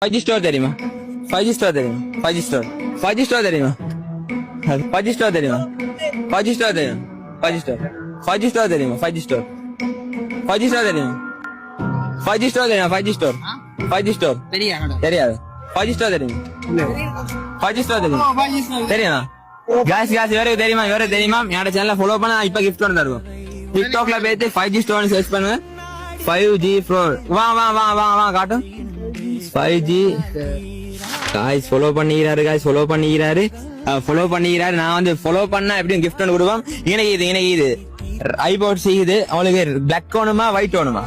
5G store தெரியுமா? 5G store தெரியுமா? 5G store 5G store தெரியுமா? 5G ஸ்டோர் தெரியுமா? 5G ஸ்டோர் தெரியுமா? 5G ஸ்டோர் 5G ஸ்டோர் தெரியுமா? 5G ஸ்டோர் 5G ஸ்டோர் தெரியுமா? 5G ஸ்டோர் தெரியுமா? 5G ஸ்டோர் 5G ஸ்டோர் தெரியாது. 5G ஸ்டோர் தெரியுமா? 5G ஸ்டோர் தெரியுமா? தெரியுமா? गाइस இவருக்கு தெரியுமா? இவருக்கு தெரியுமா? என்னோட சேனலை ஃபாலோ பண்ண இப்ப கிஃப்ட் ஒன்று தருவோம். டிக்டாக்ல போயிட்டு 5G ஸ்டோர்னு சர்ச் பண்ணுங்க. 5G ஃப்ளோர் வா காட்டும். 5G காய்ஸ் ஃபாலோ பண்ணிக்கிறாரு. ஃபாலோ பண்ணிக்கிறாரு. நான் வந்து ஃபாலோ பண்ணா எப்படியும் கிஃப்ட் ஒன்று கொடுப்போம். எனக்கு இது ஐபோட் செய்யுது. அவளுக்கு பிளாக் வேணுமா ஒயிட் வேணுமா?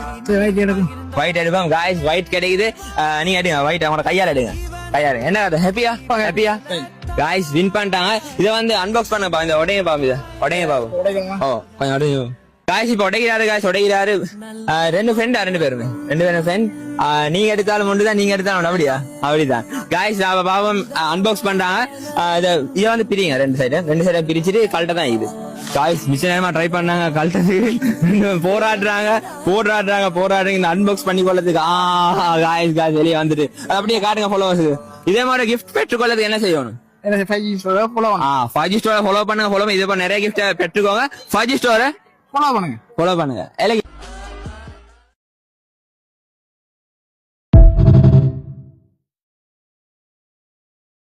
ஒயிட் எடுப்போம். காய்ஸ் ஒயிட் கிடைக்குது. நீங்க எடுங்க ஒயிட். அவங்களோட கையால எடுங்க. என்ன ஹாப்பியா காய்ஸ் வின் பண்ணிட்டாங்க. இதை வந்து அன்பாக்ஸ் பண்ண பா. இந்த உடைய பாபு ஓ கொஞ்சம் உடையும் காய்ஸ். இப்ப உடைகிறாரு. ரெண்டு பேருமே ஃப்ரெண்ட். நீங்க எடுத்தாலும் ஒன்றுதான், நீங்க எடுத்தாலும் அப்படிதான் காய்ஸ். பாவம் அன்பாக்ஸ் பண்றாங்க. இதை வந்து பிரிங்க. ரெண்டு சைடும் பிரிச்சுட்டு கழட்ட தான் இது காய்ஸ். மிச்ச நேரமா ட்ரை பண்ணாங்க, கழட்டது போராடுறாங்க. இந்த அன்பாக்ஸ் பண்ணி கொள்ளதுக்கு. காய்ஸ் வெளியே வந்துட்டு அப்படியே காட்டுங்க ஃபாலோவர்ஸ். இதே மாதிரி கிஃப்ட் பெற்றுக்கொள்ளதுக்கு என்ன செய்யணும்? 5G ஸ்டோரை ஃபாலோ பண்ணுங்க. இதே போல நிறைய கிஃப்ட் பெற்றுக்கோங்க. 5G ஸ்டோரை ஃபாலோ பண்ணுங்க.